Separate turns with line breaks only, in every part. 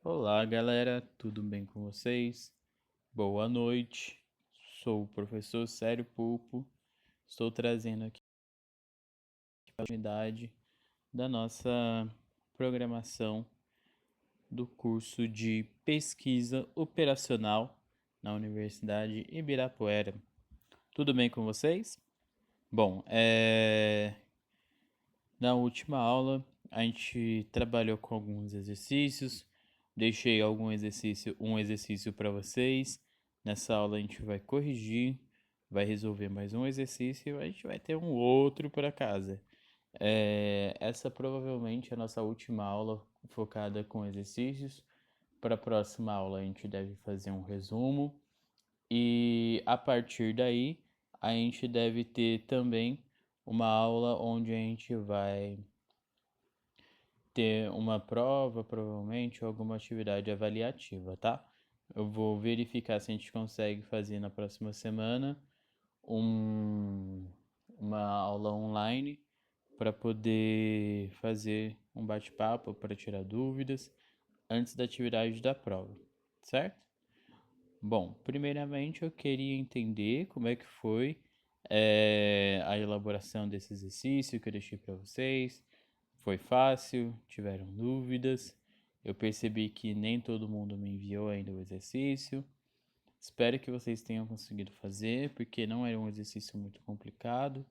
Olá, galera, tudo bem com vocês? Boa noite. Sou o professor Sério Pulpo. Estou trazendo aqui a unidade da nossa programação do curso de Pesquisa Operacional na Universidade Ibirapuera. Tudo bem com vocês? Bom, na última aula a gente trabalhou com alguns exercícios, deixei um exercício para vocês. Nessa aula a gente vai corrigir, vai resolver mais um exercício e a gente vai ter um outro para casa. Essa provavelmente é a nossa última aula focada com exercícios. Para a próxima aula a gente deve fazer um resumo e a partir daí a gente deve ter também uma aula onde a gente vai ter uma prova, provavelmente, ou alguma atividade avaliativa, tá? Eu vou verificar se a gente consegue fazer na próxima semana um, uma aula online para poder fazer um bate-papo para tirar dúvidas antes da atividade da prova, certo? Bom, primeiramente eu queria entender como é que foi a elaboração desse exercício que eu deixei para vocês. Foi fácil? Tiveram dúvidas? Eu percebi que nem todo mundo me enviou ainda o exercício. Espero que vocês tenham conseguido fazer, porque não era um exercício muito complicado.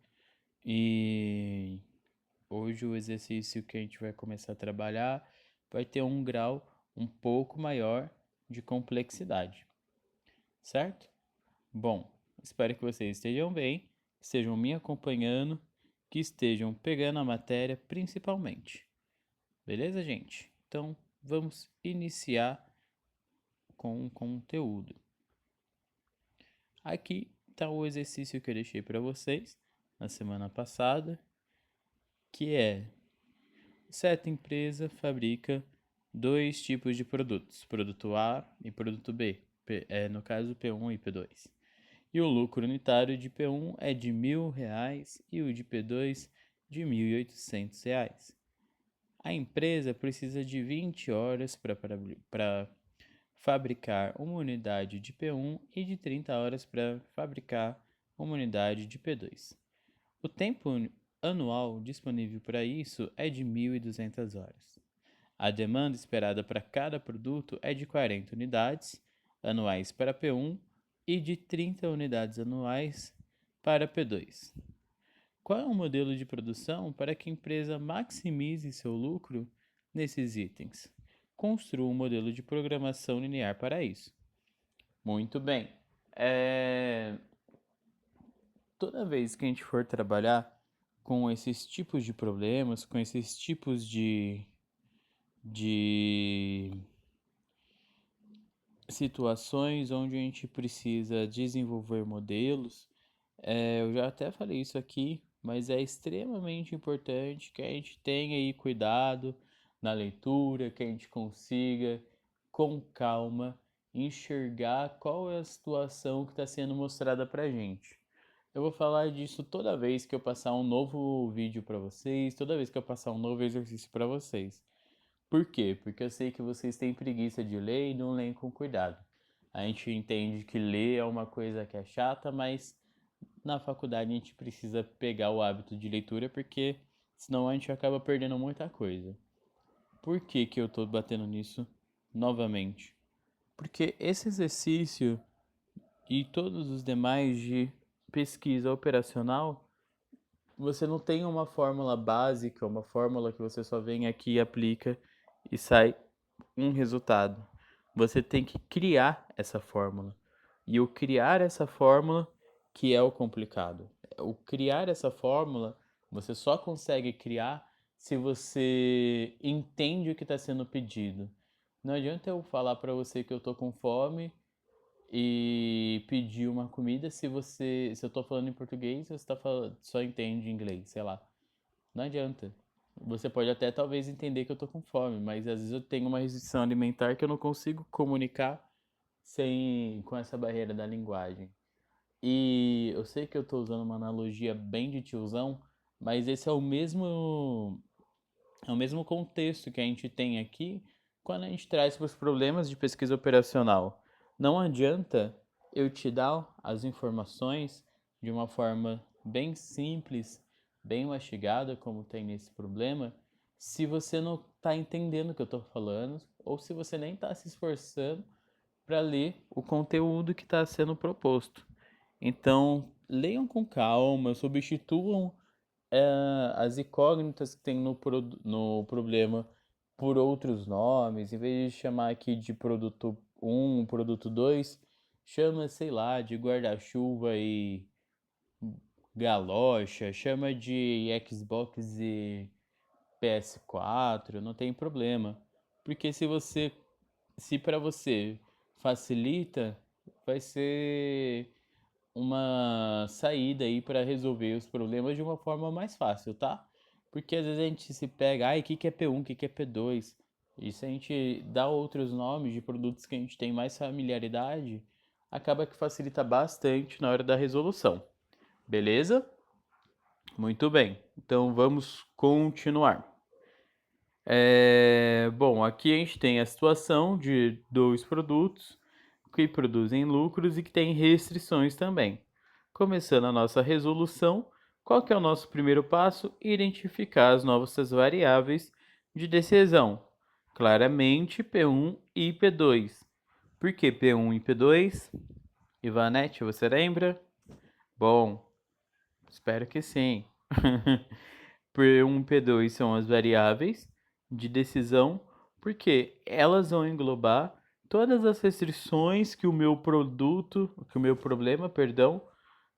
E hoje o exercício que a gente vai começar a trabalhar vai ter um grau um pouco maior de complexidade, certo? Bom, espero que vocês estejam bem, que estejam me acompanhando, que estejam pegando a matéria principalmente. Beleza, gente? Então, vamos iniciar com o conteúdo. Aqui está o exercício que eu deixei para vocês na semana passada, que é: certa empresa fabrica dois tipos de produtos, produto A e produto B, no caso P1 e P2. E o lucro unitário de P1 é de R$ 1.000 e o de P2 de R$ 1.800. A empresa precisa de 20 horas para fabricar uma unidade de P1 e de 30 horas para fabricar uma unidade de P2. O tempo anual disponível para isso é de 1.200 horas. A demanda esperada para cada produto é de 40 unidades anuais para P1 e de 30 unidades anuais para P2. Qual é o modelo de produção para que a empresa maximize seu lucro nesses itens? Construa um modelo de programação linear para isso. Muito bem. Toda vez que a gente for trabalhar com esses tipos de problemas, com esses tipos de situações onde a gente precisa desenvolver modelos, eu já até falei isso aqui, mas é extremamente importante que a gente tenha aí cuidado na leitura, que a gente consiga, com calma, enxergar qual é a situação que está sendo mostrada para a gente. Eu vou falar disso toda vez que eu passar um novo vídeo para vocês, toda vez que eu passar um novo exercício para vocês. Por quê? Porque eu sei que vocês têm preguiça de ler e não leem com cuidado. A gente entende que ler é uma coisa que é chata, mas na faculdade a gente precisa pegar o hábito de leitura porque senão a gente acaba perdendo muita coisa. Por que que eu tô batendo nisso novamente? Porque esse exercício e todos os demais de pesquisa operacional, você não tem uma fórmula básica, uma fórmula que você só vem aqui e aplica e sai um resultado. Você tem que criar essa fórmula. E o criar essa fórmula que é o complicado. O criar essa fórmula, você só consegue criar se você entende o que está sendo pedido. Não adianta eu falar para você que eu tô com fome e pedir uma comida se eu tô falando em português, você só entende inglês, sei lá. Não adianta. Você pode até talvez entender que eu tô com fome, mas às vezes eu tenho uma restrição alimentar que eu não consigo comunicar com essa barreira da linguagem. E eu sei que eu tô usando uma analogia bem de tiozão, mas esse é o mesmo contexto que a gente tem aqui quando a gente traz para os problemas de pesquisa operacional, não adianta eu te dar as informações de uma forma bem simples, bem mastigada, como tem nesse problema, se você não está entendendo o que eu estou falando, ou se você nem está se esforçando para ler o conteúdo que está sendo proposto. Então, leiam com calma, substituam as incógnitas que tem no problema por outros nomes, em vez de chamar aqui de produto um, produto 2, chama, sei lá, de guarda-chuva e galocha, chama de Xbox e PS4, não tem problema. Porque se para você facilita, vai ser uma saída aí para resolver os problemas de uma forma mais fácil, tá? Porque às vezes a gente se pega, ai, o que que é P1, o que que é P2? E se a gente dá outros nomes de produtos que a gente tem mais familiaridade, acaba que facilita bastante na hora da resolução. Beleza? Muito bem. Então vamos continuar. Bom, aqui a gente tem a situação de dois produtos que produzem lucros e que têm restrições também. Começando a nossa resolução, qual que é o nosso primeiro passo? Identificar as novas variáveis de decisão. Claramente P1 e P2. Por que P1 e P2? Ivanete, você lembra? Bom, espero que sim. P1 e P2 são as variáveis de decisão, porque elas vão englobar todas as restrições que o meu produto, que o meu problema, perdão,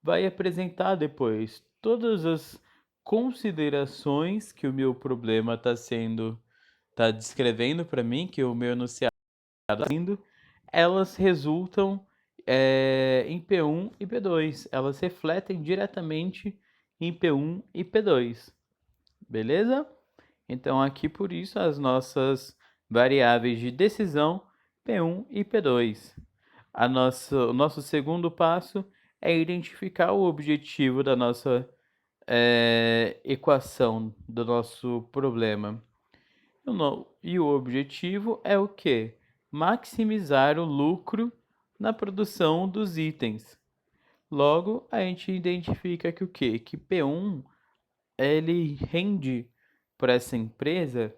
vai apresentar depois. Todas as considerações que o meu problema está descrevendo para mim, que o meu enunciado está indo, elas resultam em P1 e P2. Elas refletem diretamente em P1 e P2. Beleza? Então, aqui por isso as nossas variáveis de decisão P1 e P2. O nosso segundo passo é identificar o objetivo da nossa equação, do nosso problema. E o objetivo é o quê? Maximizar o lucro na produção dos itens. Logo, a gente identifica que o quê? Que P1 ele rende para essa empresa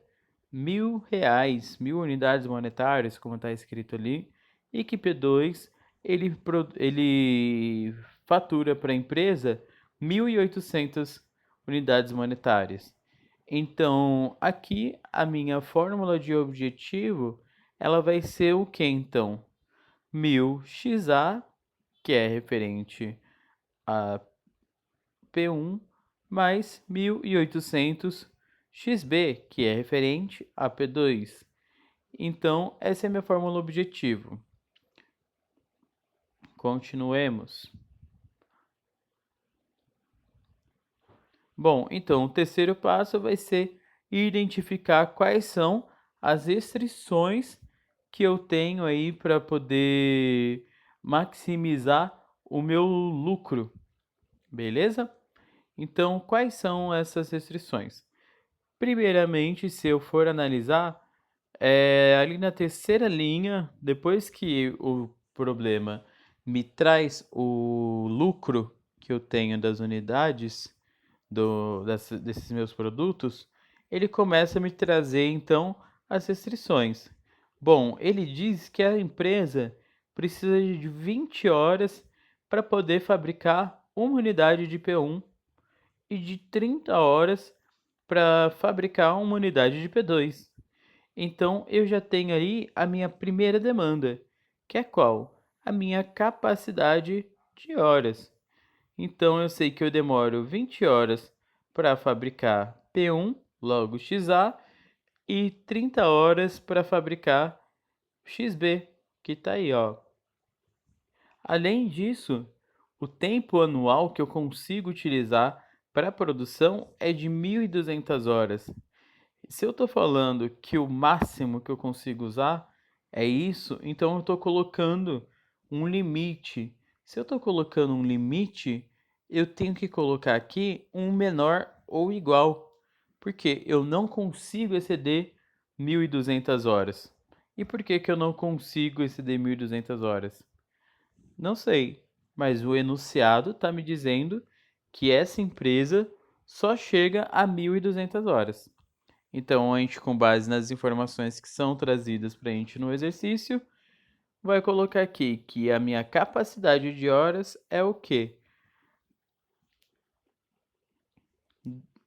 R$ 1.000, 1.000 unidades monetárias, como está escrito ali, e que P2 ele fatura para a empresa 1.800 unidades monetárias. Então, aqui a minha fórmula de objetivo, ela vai ser o que então? 1.000xa, que é referente a P1, mais 1.800 xb, que é referente a P2. Então, essa é a minha fórmula objetivo. Continuemos. Bom, então o terceiro passo vai ser identificar quais são as restrições que eu tenho aí para poder maximizar o meu lucro, beleza? Então, quais são essas restrições? Primeiramente, se eu for analisar, ali na terceira linha, depois que o problema me traz o lucro que eu tenho das unidades desses meus produtos, ele começa a me trazer então as restrições. Bom, ele diz que a empresa precisa de 20 horas para poder fabricar uma unidade de P1 e de 30 horas para fabricar uma unidade de P2. Então eu já tenho aí a minha primeira demanda, que é qual? A minha capacidade de horas. Então eu sei que eu demoro 20 horas para fabricar P1, logo XA, e 30 horas para fabricar XB, que está aí, ó. Além disso, o tempo anual que eu consigo utilizar para a produção é de 1.200 horas. Se eu estou falando que o máximo que eu consigo usar é isso, então eu estou colocando um limite. Se eu estou colocando um limite, eu tenho que colocar aqui um menor ou igual, porque eu não consigo exceder 1.200 horas. E por que que eu não consigo exceder 1.200 horas? Não sei, mas o enunciado está me dizendo que essa empresa só chega a 1.200 horas. Então, a gente, com base nas informações que são trazidas para a gente no exercício, vai colocar aqui que a minha capacidade de horas é o quê?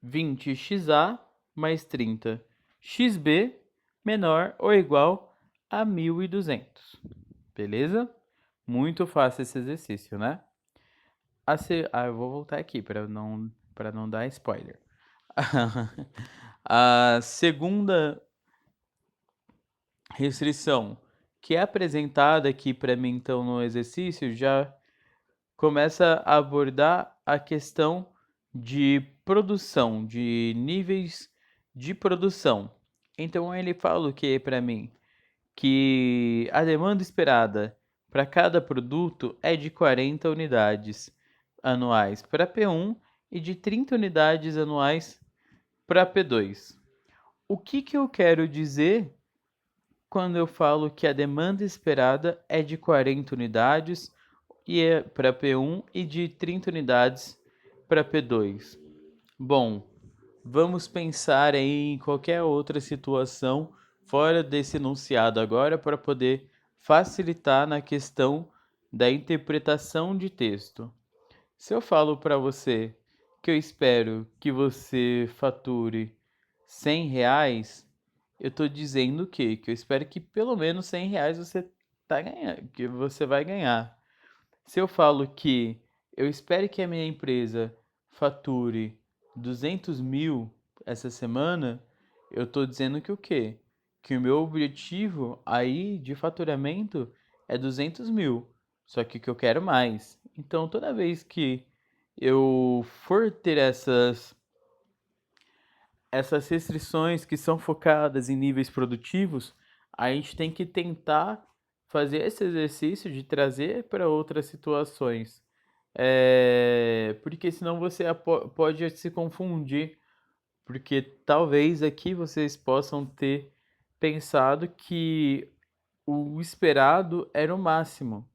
20xa mais 30xb menor ou igual a 1.200. Beleza? Muito fácil esse exercício, né? Eu vou voltar aqui para não dar spoiler. A segunda restrição que é apresentada aqui para mim então no exercício já começa a abordar a questão de produção, de níveis de produção. Então ele fala o que para mim? Que a demanda esperada para cada produto é de 40 unidades anuais para P1 e de 30 unidades anuais para P2. O que eu quero dizer quando eu falo que a demanda esperada é de 40 unidades para P1 e de 30 unidades para P2? Bom, vamos pensar em qualquer outra situação fora desse enunciado agora para poder facilitar na questão da interpretação de texto. Se eu falo para você que eu espero que você fature R$ 100, eu estou dizendo o quê? Que eu espero que pelo menos R$ 100 você tá ganhando, que você vai ganhar. Se eu falo que eu espero que a minha empresa fature 200 mil essa semana, eu estou dizendo que o quê? Que o meu objetivo aí de faturamento é 200 mil, só que eu quero mais. Então, toda vez que eu for ter essas restrições que são focadas em níveis produtivos, a gente tem que tentar fazer esse exercício de trazer para outras situações. Porque senão você pode se confundir, porque talvez aqui vocês possam ter pensado que o esperado era o máximo,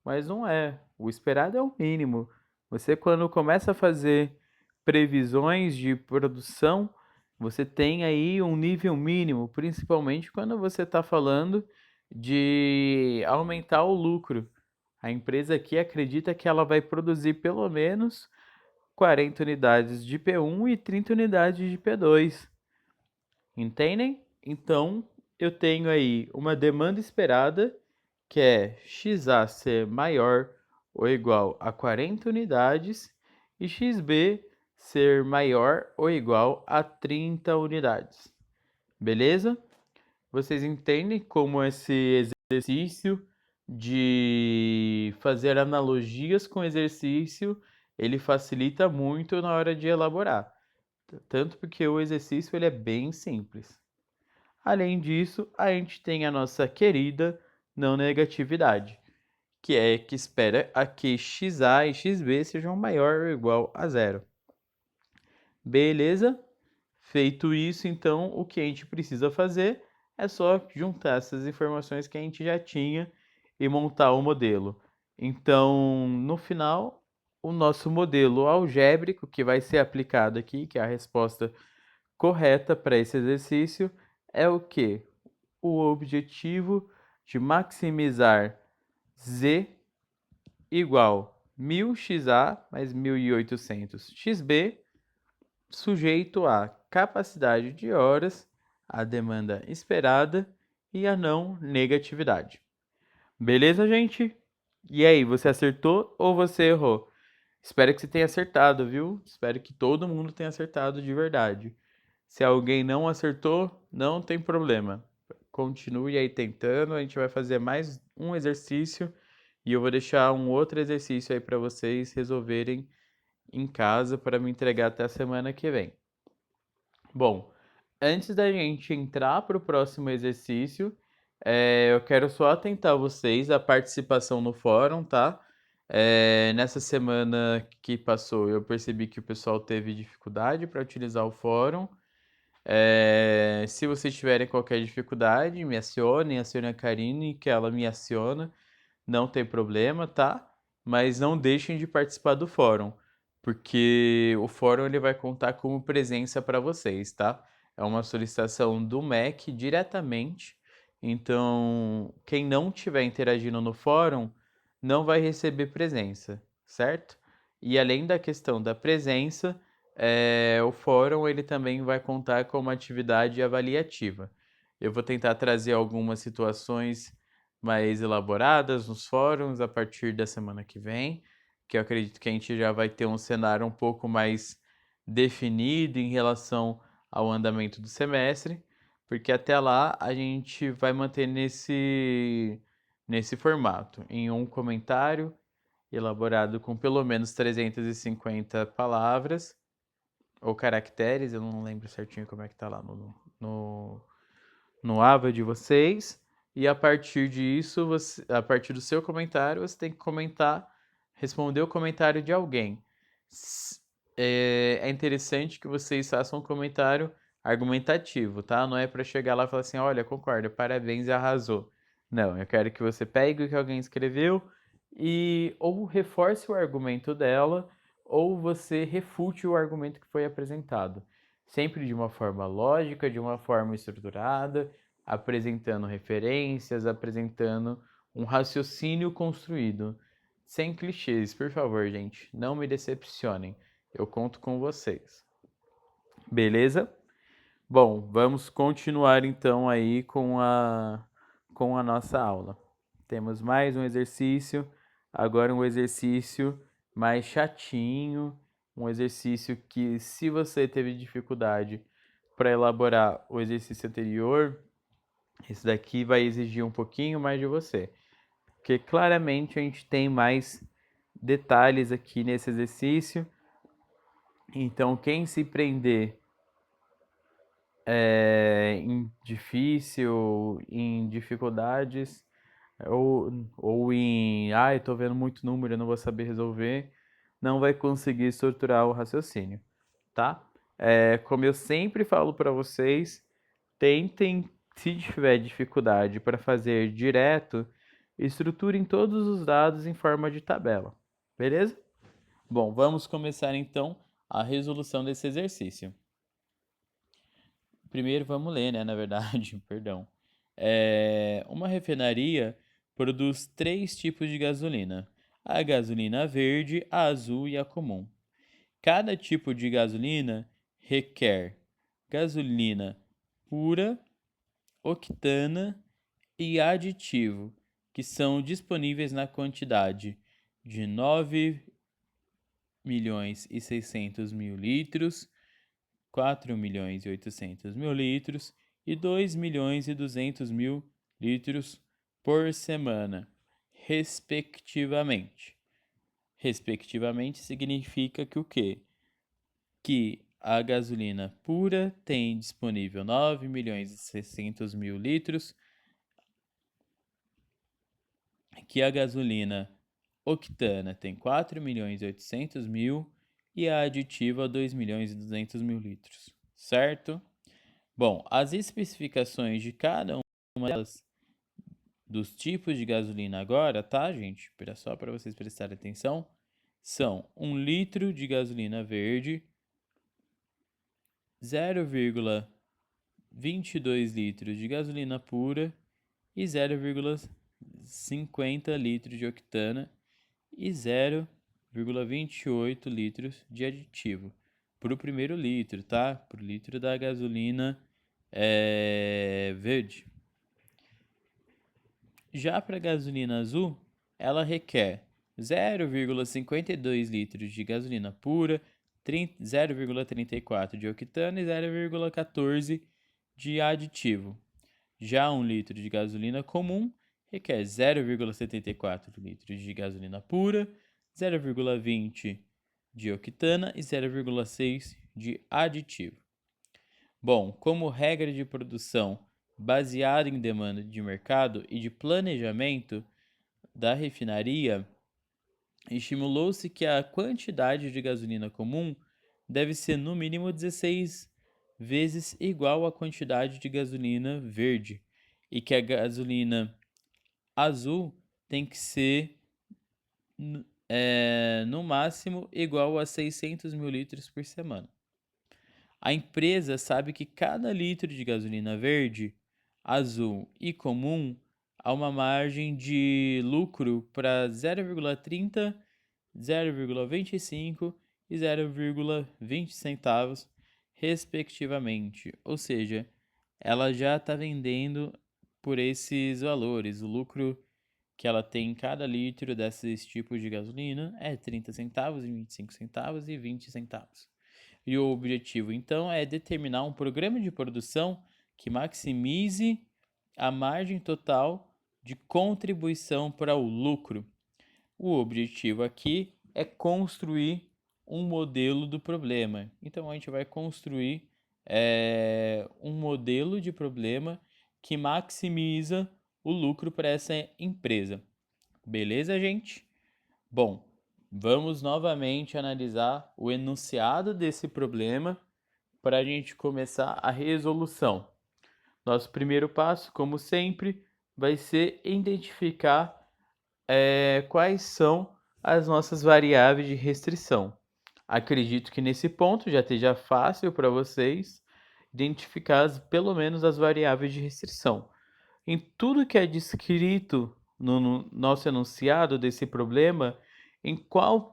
mas não é. O esperado é o mínimo. Você, quando começa a fazer previsões de produção, você tem aí um nível mínimo, principalmente quando você está falando de aumentar o lucro. A empresa aqui acredita que ela vai produzir pelo menos 40 unidades de P1 e 30 unidades de P2. Entendem? Então, eu tenho aí uma demanda esperada, que é XA ser maior ou igual a 40 unidades e XB ser maior ou igual a 30 unidades. Beleza? Vocês entendem como esse exercício de fazer analogias com exercício, ele facilita muito na hora de elaborar. Tanto porque o exercício ele é bem simples. Além disso, a gente tem a nossa querida não negatividade, que é que espera a que XA e XB sejam maior ou igual a zero. Beleza? Feito isso, então, o que a gente precisa fazer é só juntar essas informações que a gente já tinha e montar o modelo. Então, no final, o nosso modelo algébrico que vai ser aplicado aqui, que é a resposta correta para esse exercício, é o que? O objetivo de maximizar z igual 1000xa mais 1800xb, sujeito à capacidade de horas, à demanda esperada e à não negatividade. Beleza, gente? E aí, você acertou ou você errou? Espero que você tenha acertado, viu? Espero que todo mundo tenha acertado de verdade. Se alguém não acertou, não tem problema. Continue aí tentando, a gente vai fazer mais um exercício e eu vou deixar um outro exercício aí para vocês resolverem em casa para me entregar até a semana que vem. Bom, antes da gente entrar para o próximo exercício, eu quero só atentar vocês à participação no fórum, tá? Nessa semana que passou, eu percebi que o pessoal teve dificuldade para utilizar o fórum. Se vocês tiverem qualquer dificuldade, me acione a Karine, que ela me aciona, não tem problema, tá? Mas não deixem de participar do fórum, porque o fórum ele vai contar como presença para vocês, tá? É uma solicitação do MEC diretamente, então quem não estiver interagindo no fórum não vai receber presença, certo? E além da questão da presença, o fórum ele também vai contar com uma atividade avaliativa. Eu vou tentar trazer algumas situações mais elaboradas nos fóruns a partir da semana que vem, que eu acredito que a gente já vai ter um cenário um pouco mais definido em relação ao andamento do semestre, porque até lá a gente vai manter nesse formato, em um comentário elaborado com pelo menos 350 palavras ou caracteres, eu não lembro certinho como é que tá lá no, no Ava de vocês. E a partir disso, a partir do seu comentário, você tem que comentar, responder o comentário de alguém. É interessante que vocês façam um comentário argumentativo, tá? Não é para chegar lá e falar assim, olha, concordo, parabéns, arrasou. Não, eu quero que você pegue o que alguém escreveu e ou reforce o argumento dela, ou você refute o argumento que foi apresentado. Sempre de uma forma lógica, de uma forma estruturada, apresentando referências, apresentando um raciocínio construído. Sem clichês, por favor, gente. Não me decepcionem. Eu conto com vocês. Beleza? Bom, vamos continuar então aí com a nossa aula. Temos mais um exercício, agora um exercício mais chatinho, um exercício que, se você teve dificuldade para elaborar o exercício anterior, esse daqui vai exigir um pouquinho mais de você, porque claramente a gente tem mais detalhes aqui nesse exercício. Então, quem se prender em difícil, em dificuldades, ou em, eu tô vendo muito número, eu não vou saber resolver, não vai conseguir estruturar o raciocínio, tá? Como eu sempre falo para vocês, tentem, se tiver dificuldade para fazer direto, estruturem todos os dados em forma de tabela, beleza? Bom, vamos começar então a resolução desse exercício. Primeiro vamos ler, né? Na verdade, perdão. Uma refinaria produz 3 tipos de gasolina: a gasolina verde, a azul e a comum. Cada tipo de gasolina requer gasolina pura, octana e aditivo, que são disponíveis na quantidade de 9.600.000 litros, 4.800.000 litros e 2.200.000 litros por semana, respectivamente. Respectivamente significa que o quê? Que a gasolina pura tem disponível 9.600.000 litros, que a gasolina octana tem 4.800.000 e a aditiva 2.200.000 litros, certo? Bom, as especificações de cada uma delas, dos tipos de gasolina agora, tá, gente? Só para vocês prestarem atenção, são 1 litro de gasolina verde, 0,22 litros de gasolina pura e 0,50 litros de octana e 0,28 litros de aditivo para o primeiro litro, tá? Para o litro da gasolina verde. Já para a gasolina azul, ela requer 0,52 litros de gasolina pura, 0,34 de octano e 0,14 de aditivo. Já 1 litro de gasolina comum requer 0,74 litros de gasolina pura, 0,20 de octana e 0,6 de aditivo. Bom, como regra de produção baseada em demanda de mercado e de planejamento da refinaria, estimulou-se que a quantidade de gasolina comum deve ser no mínimo 16 vezes igual à quantidade de gasolina verde, e que a gasolina azul tem que ser no máximo igual a 600 mil litros por semana. A empresa sabe que cada litro de gasolina verde, azul e comum há uma margem de lucro para 0,30, 0,25 e 0,20 centavos, respectivamente. Ou seja, ela já está vendendo por esses valores. O lucro que ela tem em cada litro desses tipos de gasolina é 30 centavos, 25 centavos e 20 centavos. E o objetivo, então, é determinar um programa de produção que maximize a margem total de contribuição para o lucro. O objetivo aqui é construir um modelo do problema. Então, a gente vai construir um modelo de problema que maximiza o lucro para essa empresa. Beleza, gente? Bom, vamos novamente analisar o enunciado desse problema para a gente começar a resolução. Nosso primeiro passo, como sempre, vai ser identificar quais são as nossas variáveis de restrição. Acredito que nesse ponto já esteja fácil para vocês identificar pelo menos as variáveis de restrição. Em tudo que é descrito no nosso enunciado desse problema, em qual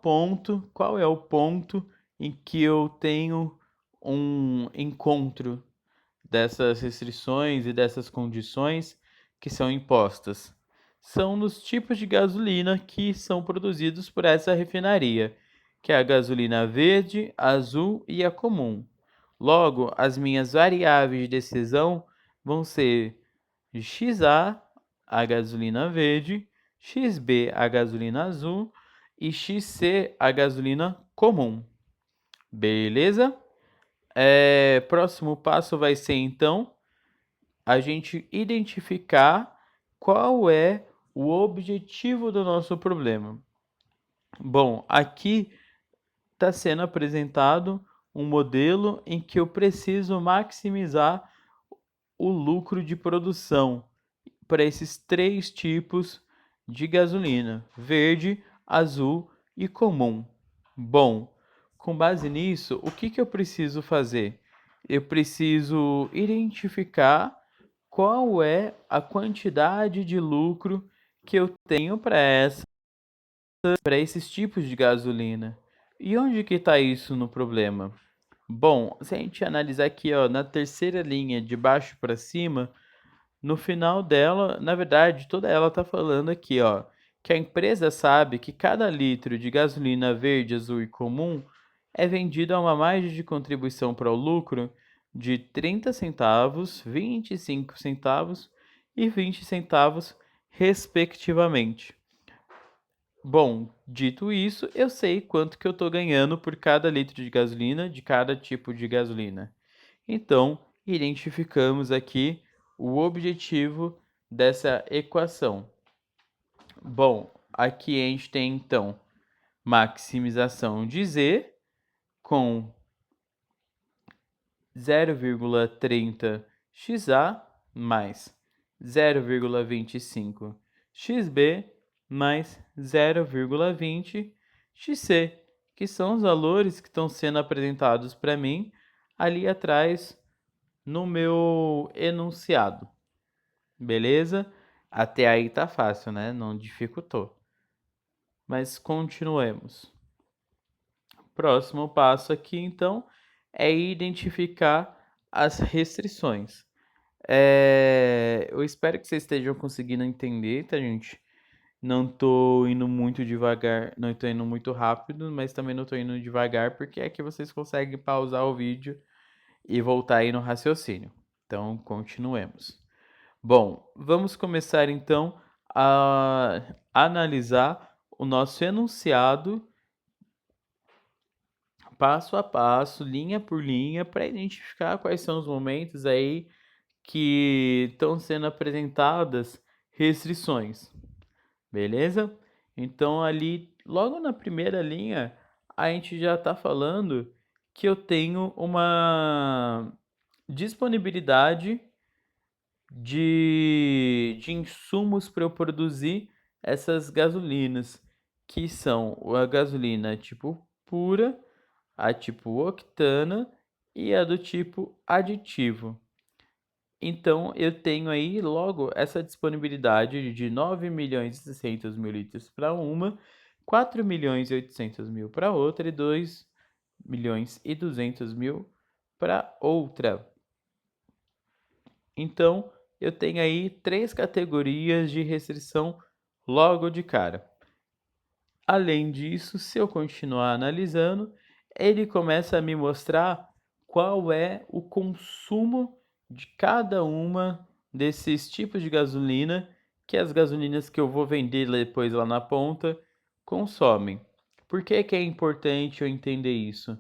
é o ponto em que eu tenho um encontro dessas restrições e dessas condições que são impostas? São nos tipos de gasolina que são produzidos por essa refinaria, que é a gasolina verde, azul e a comum. Logo, as minhas variáveis de decisão vão ser XA, a gasolina verde, XB, a gasolina azul e XC, a gasolina comum. Beleza? Próximo passo vai ser, então, a gente identificar qual é o objetivo do nosso problema. Bom, aqui está sendo apresentado um modelo em que eu preciso maximizar o lucro de produção para esses três tipos de gasolina: verde, azul e comum. Bom, com base nisso, o que eu preciso fazer? Eu preciso identificar qual é a quantidade de lucro que eu tenho para esses tipos de gasolina. E onde que está isso no problema? Bom, se a gente analisar aqui, ó, na terceira linha de baixo para cima, no final dela, na verdade, toda ela está falando aqui, ó, que a empresa sabe que cada litro de gasolina verde, azul e comum é vendido a uma margem de contribuição para o lucro de 30 centavos, 25 centavos e 20 centavos, respectivamente. Bom, dito isso, eu sei quanto que eu estou ganhando por cada litro de gasolina de cada tipo de gasolina. Então, identificamos aqui o objetivo dessa equação. Bom, aqui a gente tem então maximização de Z com 0,30 XA mais 0,25 XB mais 0,20 XC, que são os valores que estão sendo apresentados para mim ali atrás no meu enunciado. Beleza? Até aí tá fácil, né? Não dificultou. Mas continuemos. Próximo passo aqui, então, é identificar as restrições. Eu espero que vocês estejam conseguindo entender, tá, gente? Não tô indo muito devagar, não tô indo muito rápido, mas também não tô indo devagar, porque é que vocês conseguem pausar o vídeo e voltar aí no raciocínio. Então, continuemos. Bom, vamos começar então a analisar o nosso enunciado passo a passo, linha por linha, para identificar quais são os momentos aí que estão sendo apresentadas restrições. Beleza? Então ali, logo na primeira linha, a gente já está falando que eu tenho disponibilidade de insumos para eu produzir essas gasolinas, que são a gasolina tipo pura, a tipo octana e a do tipo aditivo. Então eu tenho aí logo essa disponibilidade de 9.600.000 litros para uma, 4.800.000 para outra e 2.200.000 para outra. Então eu tenho aí 3 categorias de restrição logo de cara. Além disso, se eu continuar analisando, ele começa a me mostrar qual é o consumo de cada uma desses tipos de gasolina que as gasolinas que eu vou vender depois lá na ponta consomem. Por que que é importante eu entender isso?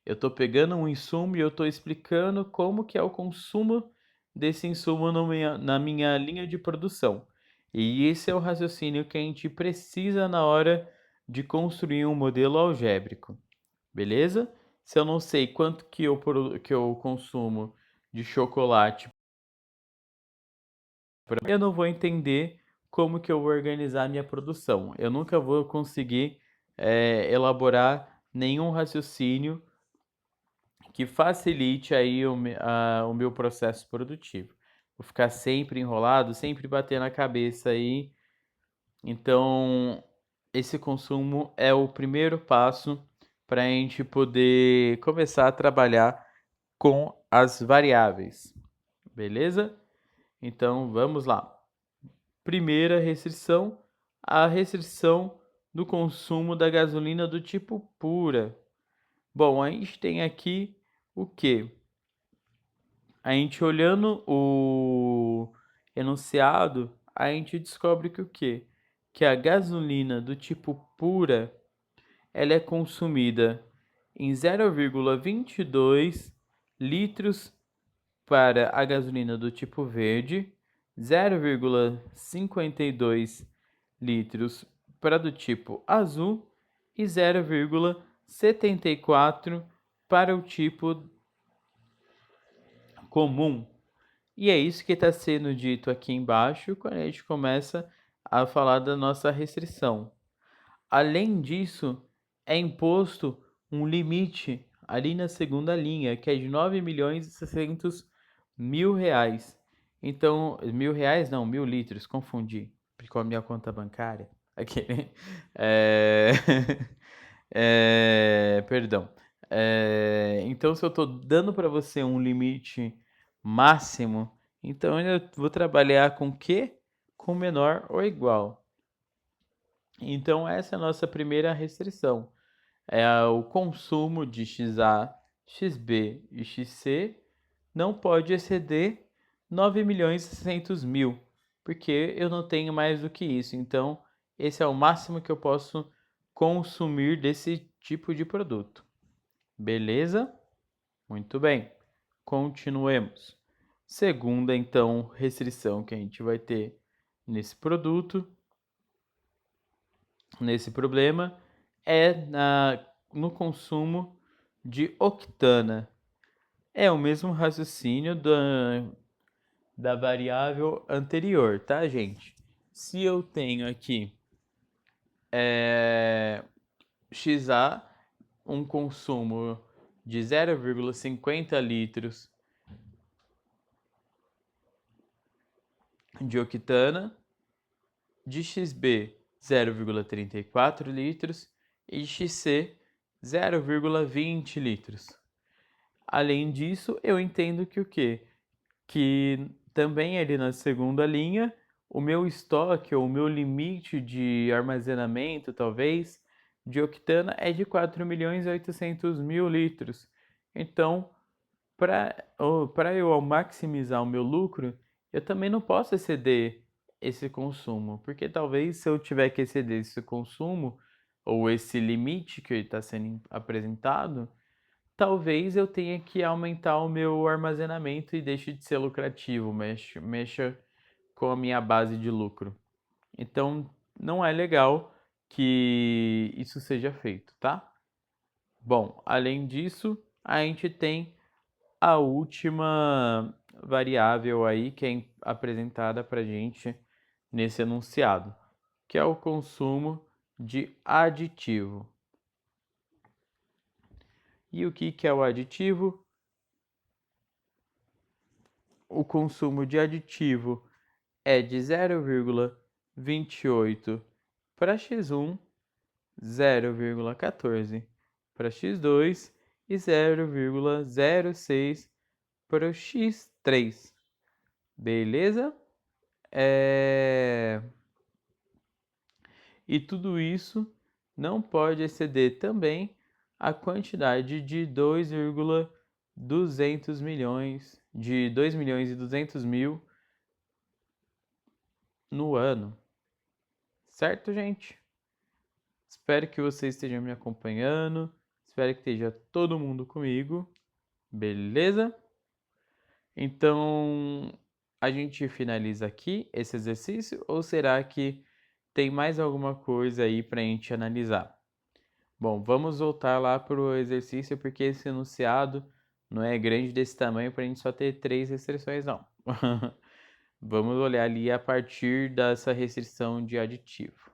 Eu estou pegando um insumo e eu estou explicando como que é o consumo desse insumo na minha linha de produção. E esse é o raciocínio que a gente precisa na hora de construir um modelo algébrico, beleza? Se eu não sei quanto que eu consumo de chocolate, eu não vou entender como que eu vou organizar minha produção. Eu nunca vou conseguir elaborar nenhum raciocínio que facilite aí o meu processo produtivo. Vou ficar sempre enrolado, sempre batendo a cabeça aí. Então, esse consumo é o primeiro passo para a gente poder começar a trabalhar com as variáveis, beleza? Então, vamos lá. Primeira restrição, a restrição do consumo da gasolina do tipo pura. Bom, a gente tem aqui o que? A gente olhando o enunciado, a gente descobre que o quê? Que a gasolina do tipo pura, ela é consumida em 0,22 litros para a gasolina do tipo verde, 0,52 litros para a do tipo azul e 0,74 para o tipo comum. E é isso que está sendo dito aqui embaixo quando a gente começa a falar da nossa restrição. Além disso, é imposto um limite ali na segunda linha, que é de 9.600.000 reais. Então, mil reais não, 1.000 litros, confundi com a minha conta bancária. Aquele. É... Perdão. Então, se eu estou dando para você um limite máximo, então eu vou trabalhar com o quê? Com menor ou igual. Então, essa é a nossa primeira restrição. O consumo de XA, XB e XC não pode exceder 9.600.000, porque eu não tenho mais do que isso. Então, esse é o máximo que eu posso consumir desse tipo de produto. Beleza? Muito bem. Continuemos. Segunda, então, restrição que a gente vai ter nesse produto, nesse problema, é no consumo de octana. É o mesmo raciocínio da variável anterior, tá, gente? Se eu tenho aqui XA, um consumo de 0,50 litros de octana, de XB 0,34 litros e XC 0,20 litros. Além disso, eu entendo que o quê? Que também ali na segunda linha, o meu estoque ou o meu limite de armazenamento, talvez, de octana é de 4.800.000 litros. Então, para eu maximizar o meu lucro, eu também não posso exceder esse consumo, porque talvez se eu tiver que exceder esse consumo ou esse limite que está sendo apresentado, talvez eu tenha que aumentar o meu armazenamento e deixe de ser lucrativo, mexa com a minha base de lucro. Então, não é legal que isso seja feito, tá? Bom, além disso, a gente tem a última variável aí que é apresentada para a gente nesse enunciado, que é o consumo de aditivo. E o que é o aditivo? O consumo de aditivo é de 0,28 para x1, 0,14 para x2 e 0,06 para o x3. Beleza? E tudo isso não pode exceder também a quantidade de 2,200 milhões, de 2 milhões e 200 mil no ano. Certo, gente? Espero que vocês estejam me acompanhando. Espero que esteja todo mundo comigo. Beleza? Então, a gente finaliza aqui esse exercício ou será que tem mais alguma coisa aí para a gente analisar? Bom, vamos voltar lá para o exercício porque esse enunciado não é grande desse tamanho para a gente só ter 3 restrições, não. Vamos olhar ali a partir dessa restrição de aditivo.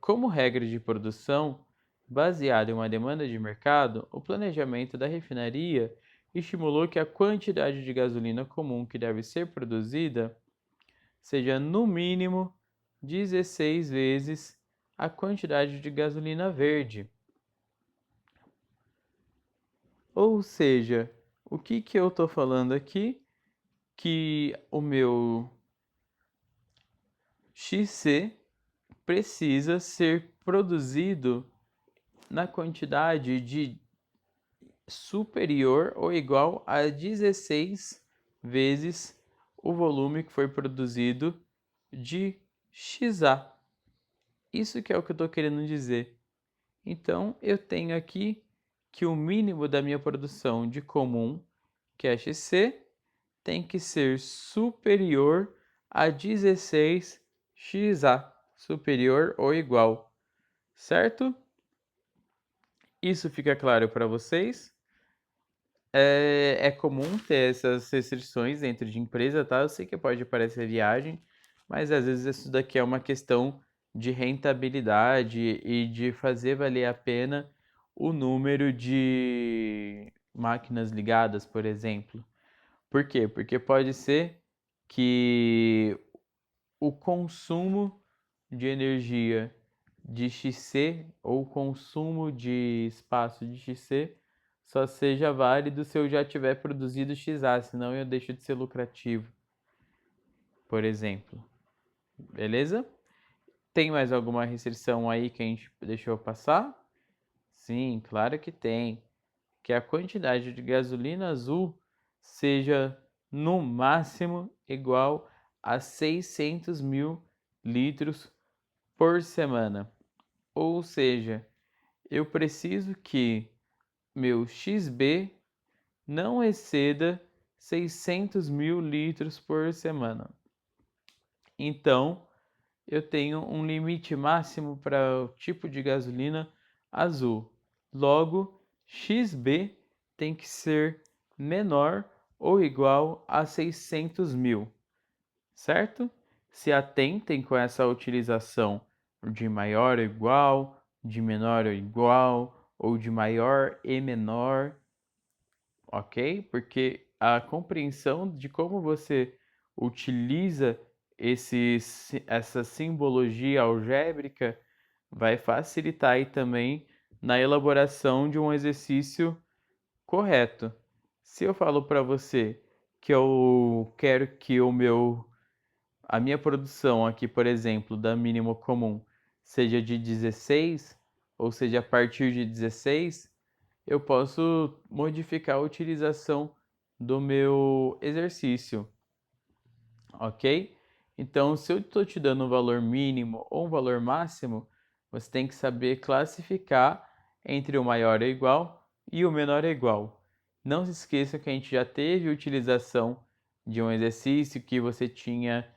Como regra de produção, baseada em uma demanda de mercado, o planejamento da refinaria estimulou que a quantidade de gasolina comum que deve ser produzida seja no mínimo 16 vezes a quantidade de gasolina verde. Ou seja, o que eu estou falando aqui? Que o meu XC precisa ser produzido na quantidade de superior ou igual a 16 vezes o volume que foi produzido de XA. Isso que é o que eu estou querendo dizer. Então, eu tenho aqui que o mínimo da minha produção de comum, que é XC, tem que ser superior a 16 XA, superior ou igual, certo? Isso fica claro para vocês? É comum ter essas restrições dentro de empresa, tá? Eu sei que pode parecer viagem, mas às vezes isso daqui é uma questão de rentabilidade e de fazer valer a pena o número de máquinas ligadas, por exemplo. Por quê? Porque pode ser que o consumo de energia de XC ou consumo de espaço de XC só seja válido se eu já tiver produzido XA, senão eu deixo de ser lucrativo, por exemplo. Beleza? Tem mais alguma restrição aí que a gente deixou passar? Sim, claro que tem. Que a quantidade de gasolina azul seja no máximo igual a 600 mil litros por semana. Ou seja, eu preciso que meu XB não exceda 600 mil litros por semana. Então, eu tenho um limite máximo para o tipo de gasolina azul. Logo, XB tem que ser menor ou igual a 600 mil, certo? Se atentem com essa utilização de maior ou igual, de menor ou igual, ou de maior e menor, ok? Porque a compreensão de como você utiliza essa simbologia algébrica vai facilitar aí também na elaboração de um exercício correto. Se eu falo para você que eu quero que a minha produção aqui, por exemplo, da mínimo comum seja de 16, ou seja, a partir de 16, eu posso modificar a utilização do meu exercício, ok? Então, se eu estou te dando um valor mínimo ou um valor máximo, você tem que saber classificar entre o maior ou igual e o menor ou igual. Não se esqueça que a gente já teve utilização de um exercício que você tinha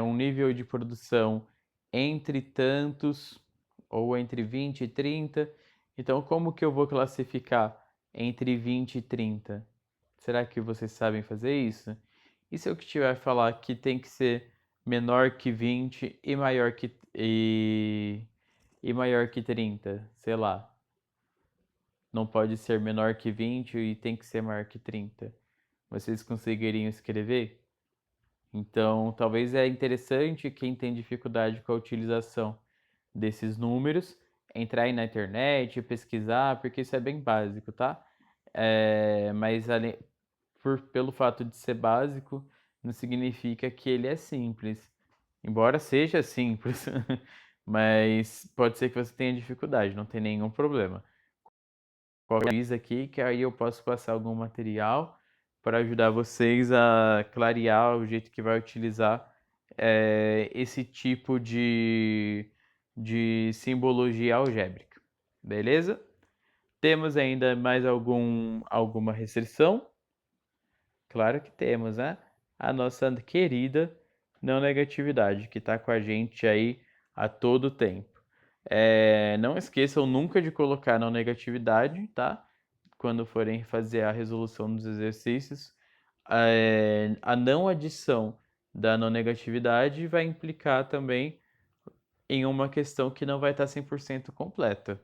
um nível de produção entre tantos ou entre 20 e 30. Então, como que eu vou classificar entre 20 e 30? Será que vocês sabem fazer isso? E se eu tiver que falar que tem que ser menor que 20 e maior que 30? Sei lá. Não pode ser menor que 20 e tem que ser maior que 30. Vocês conseguiriam escrever? Então, talvez é interessante quem tem dificuldade com a utilização desses números entrar aí na internet, pesquisar, porque isso é bem básico, tá? Mas pelo fato de ser básico, não significa que ele é simples. Embora seja simples, mas pode ser que você tenha dificuldade, não tem nenhum problema. Avisa aqui que aí eu posso passar algum material para ajudar vocês a clarear o jeito que vai utilizar esse tipo de simbologia algébrica. Beleza? Temos ainda mais alguma restrição? Claro que temos, né? A nossa querida não negatividade, que está com a gente aí a todo tempo. Não esqueçam nunca de colocar não negatividade, tá? Quando forem fazer a resolução dos exercícios. A não adição da não negatividade vai implicar também em uma questão que não vai estar 100% completa.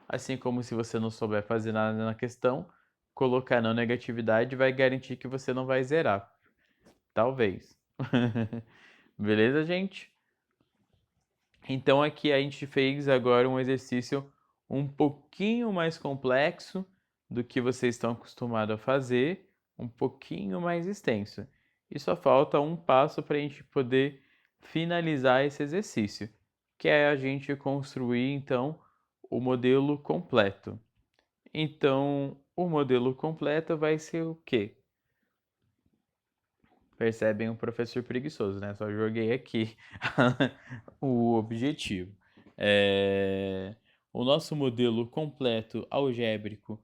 Assim como se você não souber fazer nada na questão, colocar não negatividade vai garantir que você não vai zerar. Talvez. Beleza, gente? Então aqui a gente fez agora um exercício um pouquinho mais complexo do que vocês estão acostumados a fazer, um pouquinho mais extenso. E só falta um passo para a gente poder finalizar esse exercício, que é a gente construir então o modelo completo. Então, o modelo completo vai ser o quê? Percebem um professor preguiçoso, né? Só joguei aqui o objetivo. O nosso modelo completo algébrico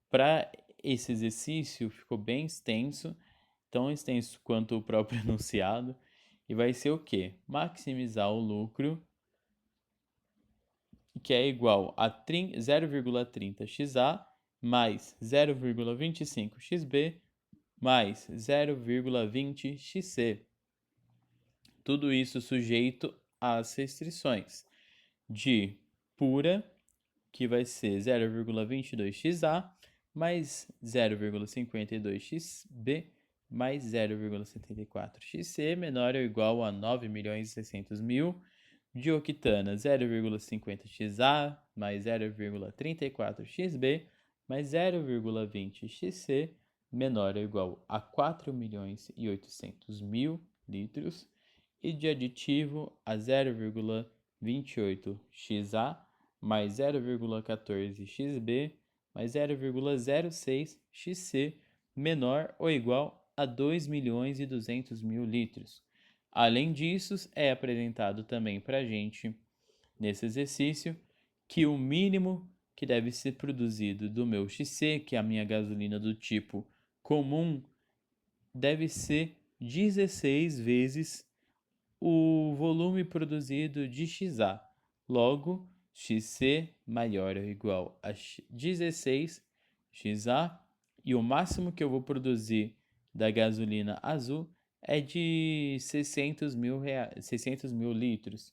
para esse exercício ficou bem extenso, tão extenso quanto o próprio enunciado, e vai ser o quê? Maximizar o lucro, que é igual a 0,30xa mais 0,25xb mais 0,20xc. Tudo isso sujeito às restrições de pura, que vai ser 0,22xa mais 0,52xb mais 0,74xc menor ou igual a 9.600.000, de octana 0,50xa mais 0,34xb mais 0,20xc menor ou igual a 4.800.000 litros, e de aditivo a 0,28xa mais 0,14xb mais 0,06xc menor ou igual a 2.200.000 litros. Além disso, é apresentado também para a gente, nesse exercício, que o mínimo que deve ser produzido do meu XC, que é a minha gasolina do tipo comum, deve ser 16 vezes o volume produzido de XA. Logo, XC maior ou igual a 16XA, e o máximo que eu vou produzir da gasolina azul é de 600 mil litros.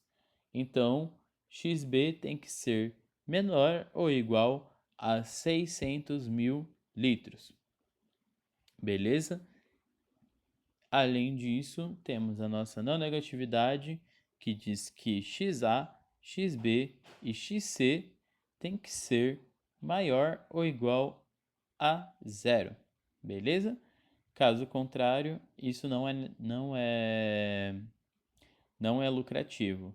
Então, XB tem que ser menor ou igual a 600 mil litros. Beleza? Além disso, temos a nossa não negatividade, que diz que XA, XB e XC tem que ser maior ou igual a zero. Beleza? Caso contrário, isso não é lucrativo.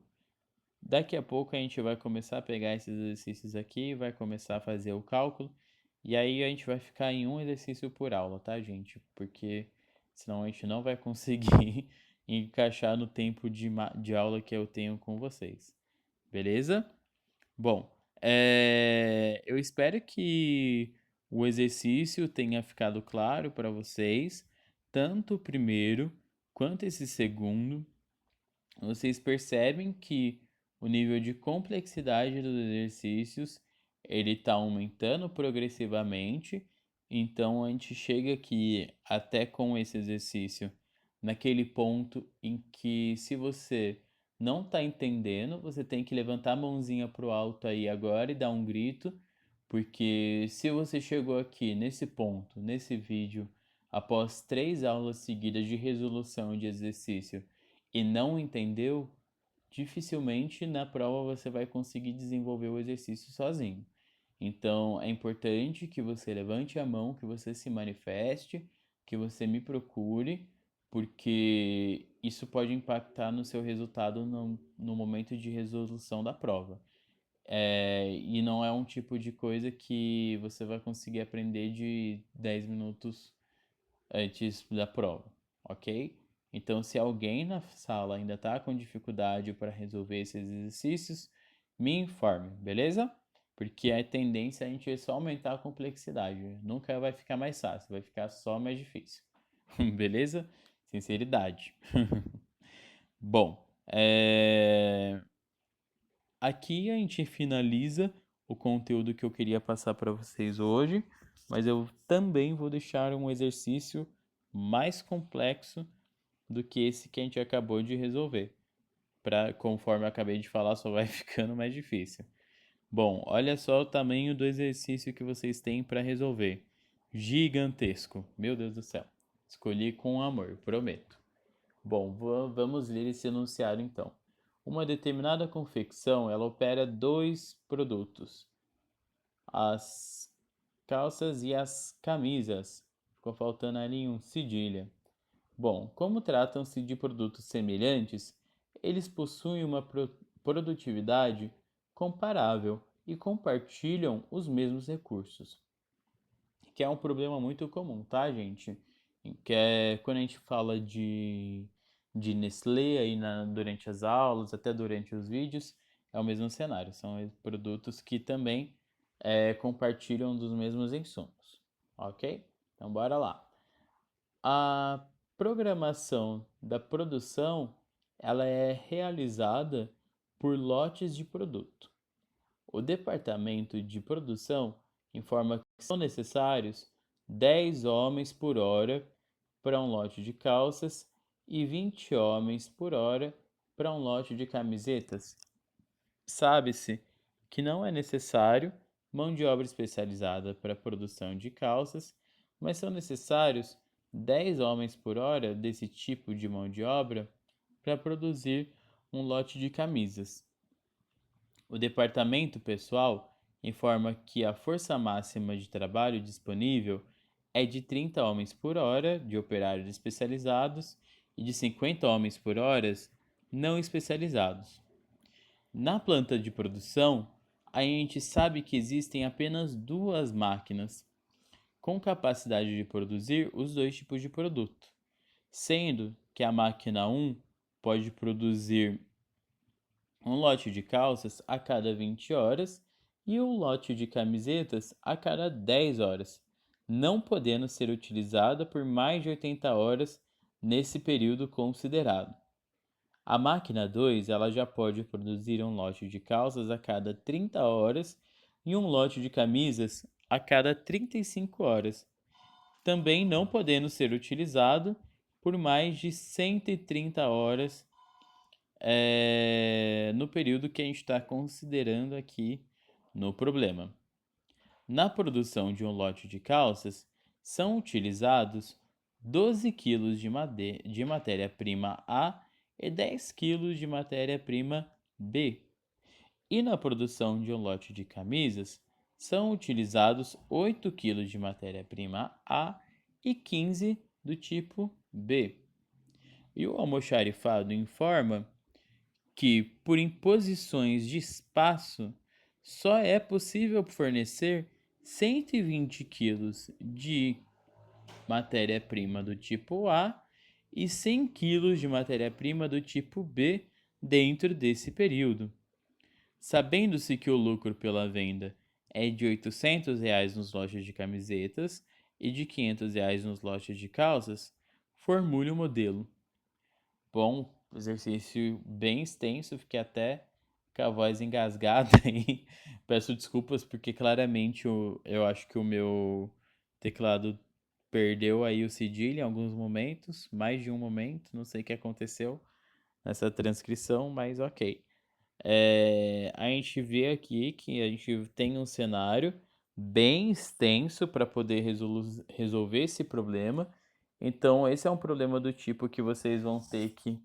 Daqui a pouco a gente vai começar a pegar esses exercícios aqui, vai começar a fazer o cálculo, e aí a gente vai ficar em um exercício por aula, tá, gente? Porque senão a gente não vai conseguir encaixar no tempo de aula que eu tenho com vocês. Beleza? Bom, eu espero que o exercício tenha ficado claro para vocês, tanto o primeiro quanto esse segundo. Vocês percebem que o nível de complexidade dos exercícios ele está aumentando progressivamente Então a gente chega aqui até com esse exercício naquele ponto em que se você não está entendendo, você tem que levantar a mãozinha pro alto aí agora e dar um grito, porque se você chegou aqui nesse ponto, nesse vídeo, após 3 aulas seguidas de resolução de exercício e não entendeu, dificilmente na prova você vai conseguir desenvolver o exercício sozinho. Então, é importante que você levante a mão, que você se manifeste, que você me procure, porque isso pode impactar no seu resultado no momento de resolução da prova. E não é um tipo de coisa que você vai conseguir aprender de 10 minutos antes da prova, ok? Então, se alguém na sala ainda está com dificuldade para resolver esses exercícios, me informe, beleza? Porque a tendência é a gente só aumentar a complexidade. Nunca vai ficar mais fácil, vai ficar só mais difícil. Beleza? Sinceridade. Bom, aqui a gente finaliza o conteúdo que eu queria passar para vocês hoje, mas eu também vou deixar um exercício mais complexo do que esse que a gente acabou de resolver. Conforme eu acabei de falar, só vai ficando mais difícil. Bom, olha só o tamanho do exercício que vocês têm para resolver. Gigantesco. Meu Deus do céu. Escolhi com amor, prometo. Bom, vamos ler esse enunciado então. Uma determinada confecção, ela opera dois produtos, as calças e as camisas. Ficou faltando ali um cedilha. Bom, como tratam-se de produtos semelhantes, eles possuem uma produtividade comparável e compartilham os mesmos recursos, que é um problema muito comum, tá, gente? Que é quando a gente fala de Nestlé aí durante as aulas, até durante os vídeos, é o mesmo cenário. São produtos que também compartilham dos mesmos insumos, ok? Então, bora lá. A programação da produção, ela é realizada por lotes de produto. O departamento de produção informa que são necessários 10 homens por hora para um lote de calças e 20 homens por hora para um lote de camisetas. Sabe-se que não é necessário mão de obra especializada para a produção de calças, mas são necessários 10 homens por hora desse tipo de mão de obra para produzir um lote de camisas. O departamento pessoal informa que a força máxima de trabalho disponível é de 30 homens por hora de operários especializados e de 50 homens por hora não especializados. Na planta de produção, a gente sabe que existem apenas duas máquinas com capacidade de produzir os dois tipos de produto, sendo que a máquina 1 pode produzir um lote de calças a cada 20 horas e um lote de camisetas a cada 10 horas, não podendo ser utilizada por mais de 80 horas nesse período considerado. A máquina 2 ela já pode produzir um lote de calças a cada 30 horas e um lote de camisas a cada 35 horas, também não podendo ser utilizado por mais de 130 horas no período que a gente está considerando aqui no problema. Na produção de um lote de calças, são utilizados 12 quilos de matéria-prima A e 10 quilos de matéria-prima B. E na produção de um lote de camisas, são utilizados 8 quilos de matéria-prima A e 15 do tipo B. E o almoxarifado informa que, por imposições de espaço, só é possível fornecer 120 quilos de matéria-prima do tipo A e 100 quilos de matéria-prima do tipo B dentro desse período. Sabendo-se que o lucro pela venda é de R$ 800 nos lotes de camisetas e de R$ 500 nos lotes de calças, formule o modelo. Bom, exercício bem extenso, fiquei até com a voz engasgada aí. Peço desculpas porque claramente eu acho que teclado perdeu aí o cedilha em alguns momentos, mais de um momento, não sei o que aconteceu nessa transcrição, mas ok. A gente vê aqui que a gente tem um cenário bem extenso para poder resolver esse problema. Então, esse é um problema do tipo que vocês vão ter que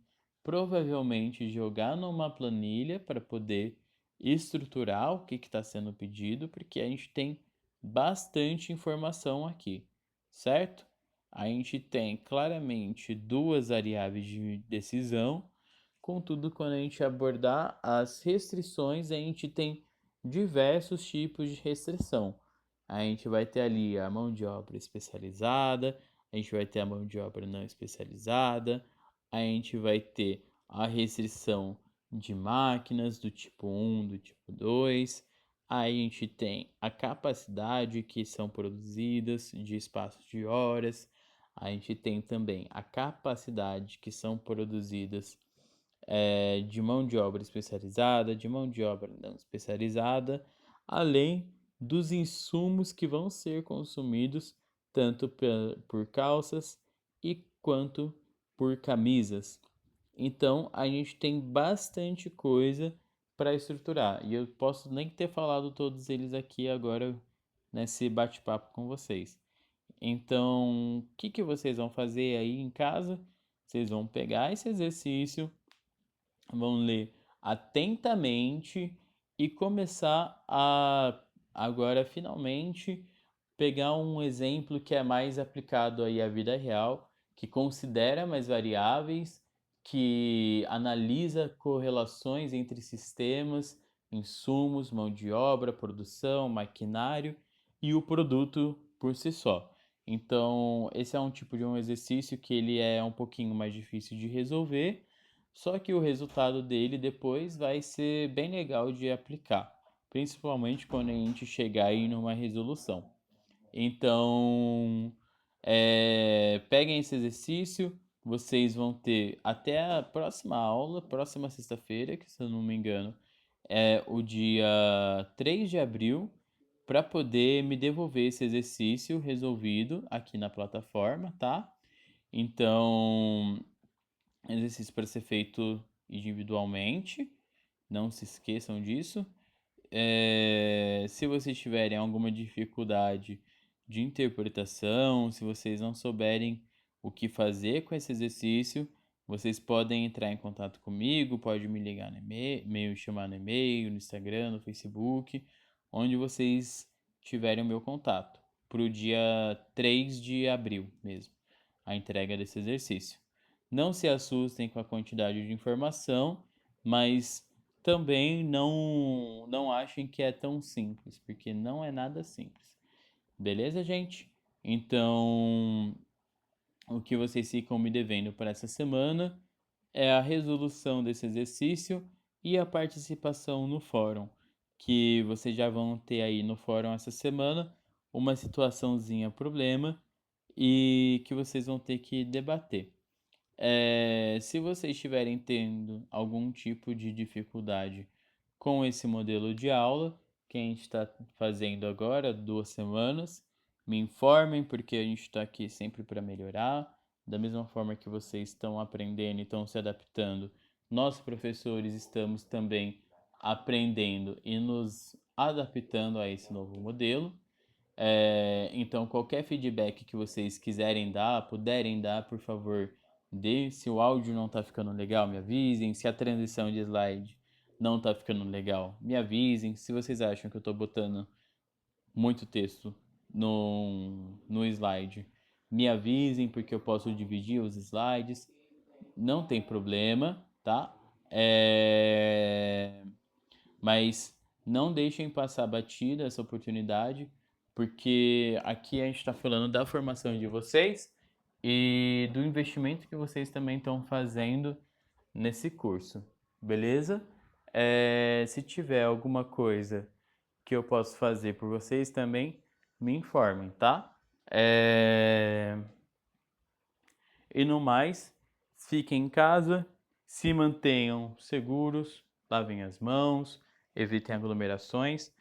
provavelmente jogar numa planilha para poder estruturar o que está sendo pedido, porque a gente tem bastante informação aqui, certo? A gente tem claramente duas variáveis de decisão. Contudo, quando a gente abordar as restrições, a gente tem diversos tipos de restrição. A gente vai ter ali a mão de obra especializada, a gente vai ter a mão de obra não especializada, a gente vai ter a restrição de máquinas do tipo 1, do tipo 2, aí a gente tem a capacidade que são produzidas de espaços de horas, a gente tem também a capacidade que são produzidas de mão de obra especializada, de mão de obra não especializada, além dos insumos que vão ser consumidos tanto por calças e quanto por camisas. Então a gente tem bastante coisa para estruturar e eu posso nem ter falado todos eles aqui agora nesse bate-papo com vocês. Então, o que vocês vão fazer aí em casa? Vocês vão pegar esse exercício, vão ler atentamente e começar a agora finalmente pegar um exemplo que é mais aplicado aí à vida real, que considera mais variáveis, que analisa correlações entre sistemas, insumos, mão de obra, produção, maquinário e o produto por si só. Então, esse é um tipo de um exercício que ele é um pouquinho mais difícil de resolver, só que o resultado dele depois vai ser bem legal de aplicar, principalmente quando a gente chegar aí numa resolução. Então, peguem esse exercício, vocês vão ter até a próxima aula, próxima sexta-feira, que se eu não me engano é o dia 3 de abril, para poder me devolver esse exercício resolvido aqui na plataforma, tá? Então, exercício para ser feito individualmente, não se esqueçam disso. Se vocês tiverem alguma dificuldade de interpretação, se vocês não souberem o que fazer com esse exercício, vocês podem entrar em contato comigo, pode me ligar no e-mail, chamar no e-mail, no Instagram, no Facebook, onde vocês tiverem o meu contato, para o dia 3 de abril mesmo, a entrega desse exercício. Não se assustem com a quantidade de informação, mas também não achem que é tão simples, porque não é nada simples. Beleza, gente? Então, o que vocês ficam me devendo para essa semana é a resolução desse exercício e a participação no fórum, que vocês já vão ter aí no fórum essa semana uma situaçãozinha problema e que vocês vão ter que debater. Se vocês estiverem tendo algum tipo de dificuldade com esse modelo de aula, que a gente está fazendo agora, 2 semanas, me informem, porque a gente está aqui sempre para melhorar. Da mesma forma que vocês estão aprendendo e estão se adaptando, nós, professores, estamos também aprendendo e nos adaptando a esse novo modelo. Então, qualquer feedback que vocês quiserem dar, puderem dar, por favor, dê. Se o áudio não está ficando legal, me avisem. Se a transição de slide não está ficando legal, me avisem. Se vocês acham que eu estou botando muito texto no slide, me avisem, porque eu posso dividir os slides. Não tem problema, tá? Mas não deixem passar batida essa oportunidade, porque aqui a gente está falando da formação de vocês e do investimento que vocês também estão fazendo nesse curso, beleza? Se tiver alguma coisa que eu posso fazer por vocês também, me informem, tá? E no mais, fiquem em casa, se mantenham seguros, lavem as mãos, evitem aglomerações.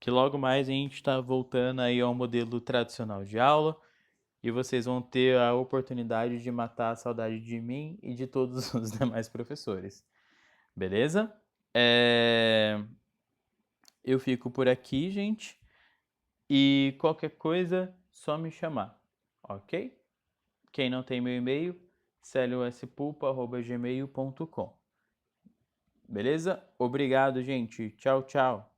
que logo mais a gente está voltando aí ao modelo tradicional de aula e vocês vão ter a oportunidade de matar a saudade de mim e de todos os demais professores. Beleza? Eu fico por aqui, gente. E qualquer coisa, só me chamar, ok? Quem não tem meu e-mail, celiospulpa@gmail.com. Beleza? Obrigado, gente. Tchau, tchau.